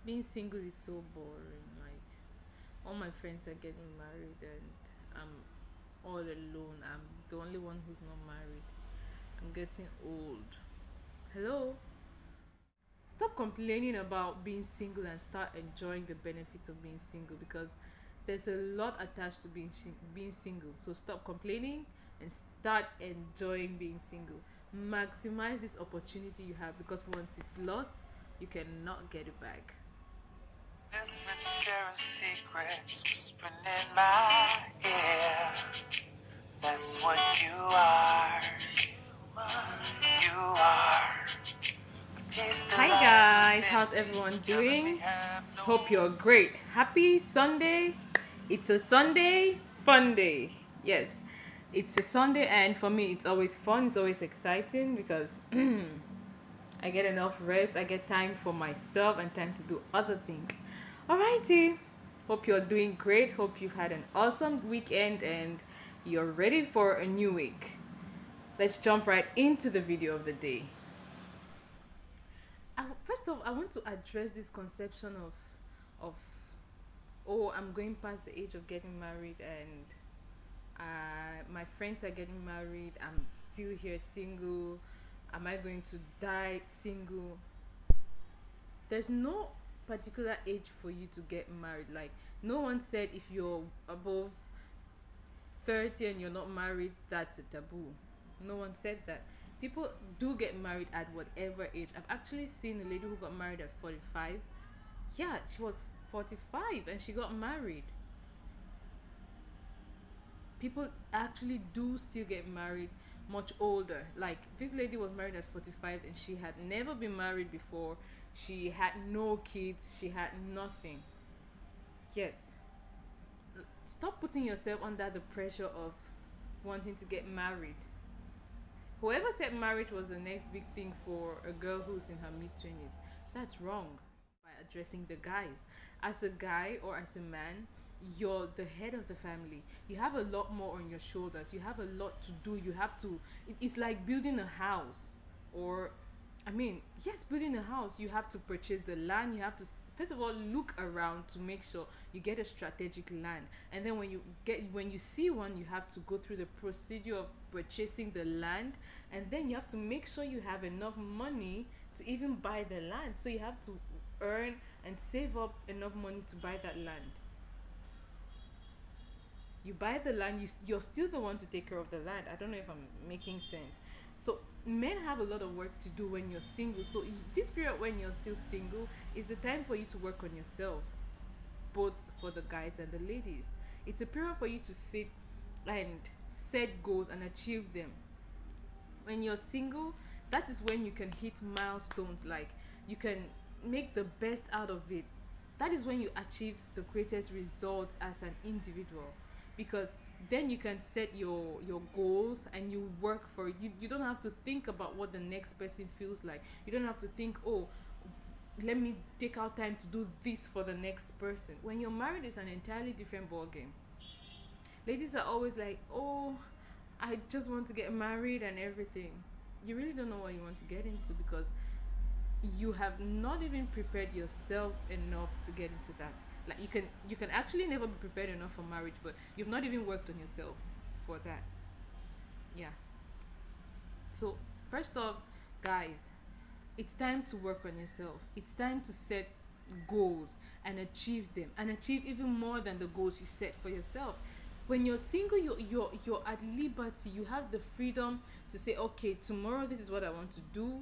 Being single is so boring. Like, all my friends are getting married and I'm all alone. I'm the only one who's not married. I'm getting old. Hello? Stop complaining about being single and start enjoying the benefits of being single, because there's a lot attached to being single. So stop complaining and start enjoying being single. Maximize this opportunity you have, because once it's lost, you cannot get it back. Sharing secrets, whispering in my ear. That's what you are. You are. Hi guys, how's everyone doing? Hope you're great. Happy Sunday. It's a Sunday fun day. Yes, it's a Sunday, and for me, it's always fun. It's always exciting because I get enough rest. I get time for myself and time to do other things. Alrighty. Hope you're doing great. Hope you've had an awesome weekend and you're ready for a new week. Let's jump right into the video of the day. First off, I want to address this conception of oh, I'm going past the age of getting married and my friends are getting married. I'm still here single. Am I going to die single? There's no particular age for you to get married. Like, no one said if you're above 30 and you're not married, that's a taboo. No one said that. People do get married at whatever age. I've actually seen a lady who got married at 45. Yeah, she was 45 and she got married. People actually do still get married much older. Like, this lady was married at 45 and she had never been married before. She had no kids, she had nothing. Yes. Stop putting yourself under the pressure of wanting to get married. Whoever said marriage was the next big thing for a girl who's in her mid 20s, that's wrong. By addressing the guys, as a guy or as a man, you're the head of the family. You have a lot more on your shoulders. You have a lot to do. You have to. It's like building a house, or, I mean, yes, building a house. You have to purchase the land. You have to first of all look around to make sure you get a strategic land, and then when you see one, you have to go through the procedure of purchasing the land, and then you have to make sure you have enough money to even buy the land. So you have to earn and save up enough money to buy that land. You buy the land, you're still the one to take care of the land. I don't know if I'm making sense. So men have a lot of work to do when you're single. So this period when you're still single is the time for you to work on yourself, both for the guys and the ladies. It's a period for you to sit and set goals and achieve them. When you're single, that is when you can hit milestones. Like, you can make the best out of it. That is when you achieve the greatest results as an individual, because then you can set your goals and you work for it. You don't have to think about what the next person feels like. You don't have to think, oh, let me take out time to do this for the next person. When you're married, it's an entirely different ball game. Ladies are always like, oh, I just want to get married and everything. You really don't know what you want to get into, because you have not even prepared yourself enough to get into that. Like, you can actually never be prepared enough for marriage, but you've not even worked on yourself for that. Yeah. So first off, guys, it's time to work on yourself. It's time to set goals and achieve them, and achieve even more than the goals you set for yourself. When you're single, you're at liberty. You have the freedom to say, okay, tomorrow this is what I want to do.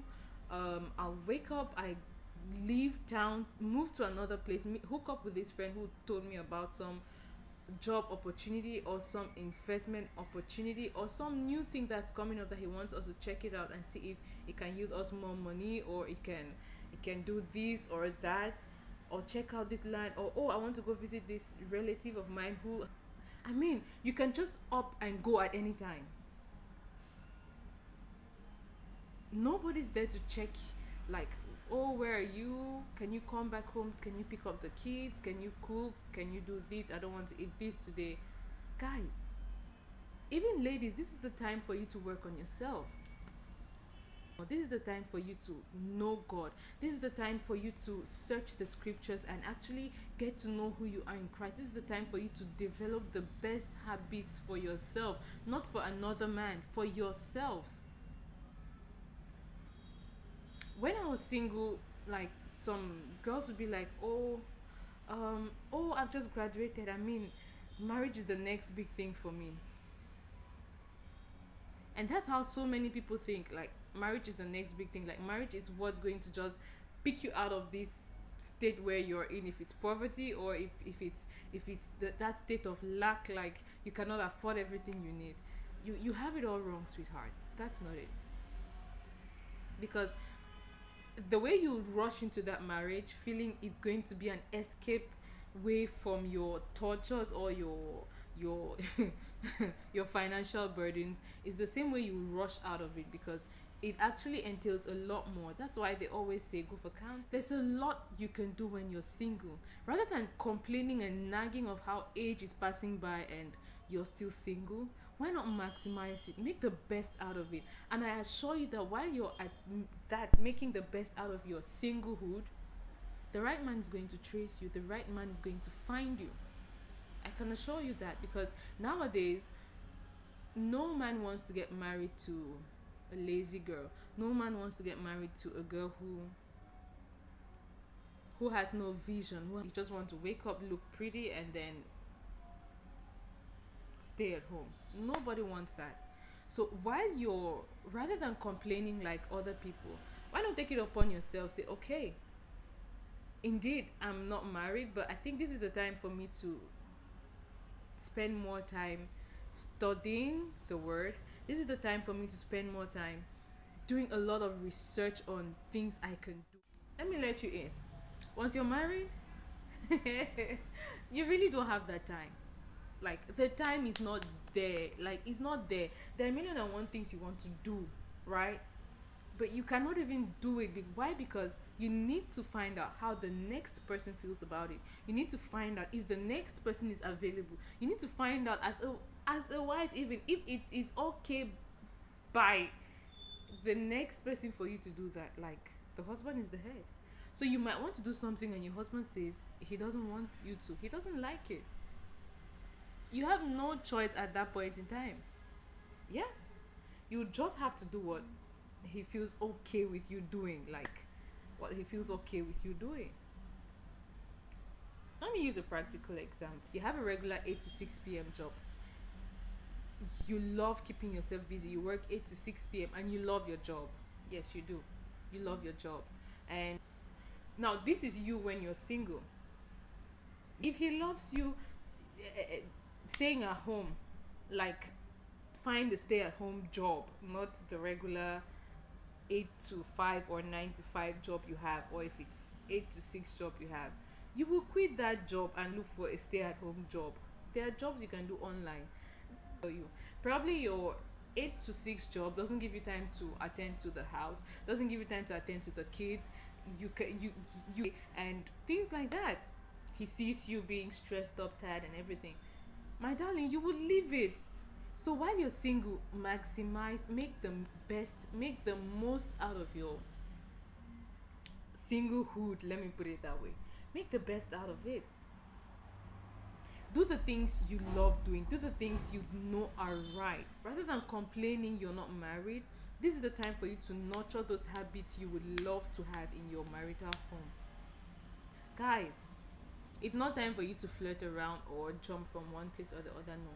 I'll wake up, I leave town, move to another place, hook up with this friend who told me about some job opportunity or some investment opportunity or some new thing that's coming up that he wants us to check it out and see if it can yield us more money, or it can do this or that, or check out this land, or, oh, I want to go visit this relative of mine who, I mean, you can just up and go at any time. Nobody's there to check, like, oh, where are you, can you come back home, can you pick up the kids, can you cook, can you do this, I don't want to eat this today. Guys, even ladies, this is the time for you to work on yourself. This is the time for you to know God. This is the time for you to search the scriptures and actually get to know who you are in Christ. This is the time for you to develop the best habits for yourself, not for another man, for yourself. When I was single, like, some girls would be like, oh, I've just graduated. I mean, marriage is the next big thing for me. And that's how so many people think, like marriage is the next big thing. Like marriage is what's going to just pick you out of this state where you're in, if it's poverty, or if it's that state of lack, like you cannot afford everything you need. You have it all wrong, sweetheart. That's not it. Because the way you rush into that marriage feeling it's going to be an escape way from your tortures or your your financial burdens is the same way you rush out of it, because it actually entails a lot more. That's why they always say go for counts. There's a lot you can do when you're single. Rather than complaining and nagging of how age is passing by and you're still single, why not maximize it? Make the best out of it. And I assure you that while you're at that, making the best out of your singlehood, the right man is going to trace you. The right man is going to find you. I can assure you that, because nowadays no man wants to get married to a lazy girl. No man wants to get married to a girl who has no vision, who just want to wake up, look pretty, and then stay at home. Nobody wants that. So while you're, rather than complaining like other people, why not take it upon yourself? Say, okay, indeed I'm not married, but I think this is the time for me to spend more time studying the word. This is the time for me to spend more time doing a lot of research on things I can do. Let me let you in. Once you're married, you really don't have that time. Like the time is not there. Like it's not there. There are a million and one things you want to do, right? But you cannot even do it. Why? Because you need to find out how the next person feels about it. You need to find out if the next person is available. You need to find out as a wife, even if it is okay by the next person for you to do that. Like the husband is the head. So you might want to do something and your husband says he doesn't want you to. He doesn't like it. You have no choice at that point in time. Yes. You just have to do what he feels okay with you doing, like what he feels okay with you doing. Let me use a practical example. You have a regular 8 to 6 p.m. job. You love keeping yourself busy. You work 8 to 6 p.m. and you love your job. Yes, you do. You love your job. And now this is you when you're single. If he loves you staying at home, like find a stay-at-home job, not the regular 8 to 5 or 9 to 5 job you have, or if it's 8 to 6 job you have. You will quit that job and look for a stay-at-home job. There are jobs you can do online. You probably your 8 to 6 job doesn't give you time to attend to the house, doesn't give you time to attend to the kids, you and things like that. He sees you being stressed up, tired, and everything. My darling, you would leave it. So while you're single, maximize, make the best, make the most out of your singlehood. Let me put it that way. Make the best out of it. Do the things you love doing. Do the things you know are right. Rather than complaining you're not married, this is the time for you to nurture those habits you would love to have in your marital home. Guys, it's not time for you to flirt around or jump from one place or the other. No.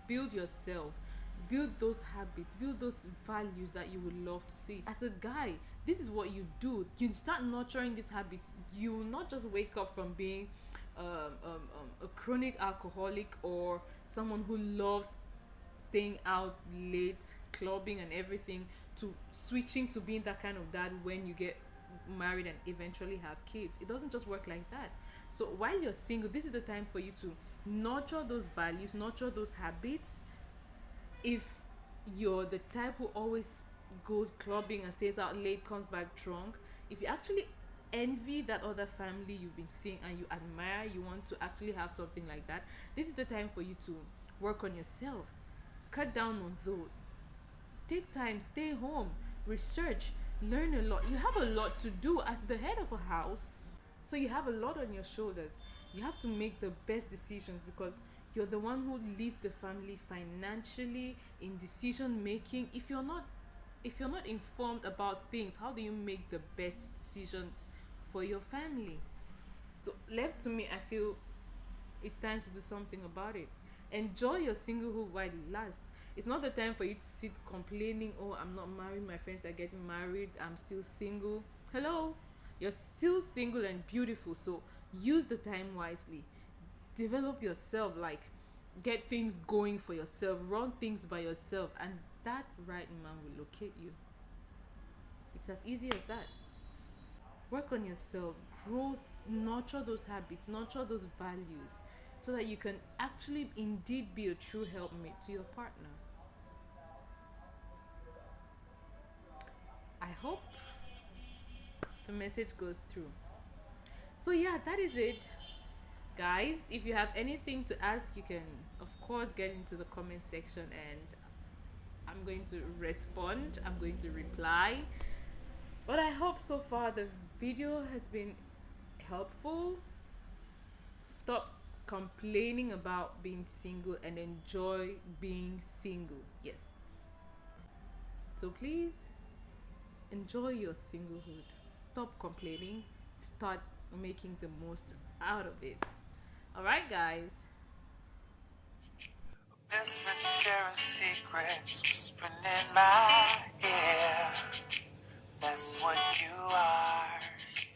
Build yourself. Build those habits. Build those values that you would love to see. As a guy, this is what you do. You start nurturing these habits. You will not just wake up from being a chronic alcoholic or someone who loves staying out late, clubbing and everything, to switching to being that kind of dad when you get married and eventually have kids. It doesn't just work like that. So while you're single, this is the time for you to nurture those values, nurture those habits. If you're the type who always goes clubbing and stays out late, comes back drunk, if you actually envy that other family you've been seeing and you admire, you want to actually have something like that, this is the time for you to work on yourself. Cut down on those. Take time, stay home, research, learn a lot. You have a lot to do as the head of a house. So you have a lot on your shoulders. You have to make the best decisions because you're the one who leads the family financially, in decision making. If you're not informed about things, how do you make the best decisions for your family? So left to me, I feel it's time to do something about it. Enjoy your singlehood while it lasts. It's not the time for you to sit complaining, oh, I'm not married, my friends are getting married, I'm still single. Hello? You're still single and beautiful, so use the time wisely. Develop yourself, like get things going for yourself, run things by yourself, and that right man will locate you. It's as easy as that. Work on yourself, grow, nurture those habits, nurture those values, so that you can actually indeed be a true helpmate to your partner. I hope the message goes through. So yeah, that is it, guys. If you have anything to ask, you can of course get into the comment section, and I'm going to respond, I'm going to reply. But I hope so far the video has been helpful. Stop complaining about being single and enjoy being single. Yes. So please enjoy your singlehood. Stop complaining. Start making the most out of it. All right, guys. Best friend sharing secrets, whispering in my ear. That's what you are.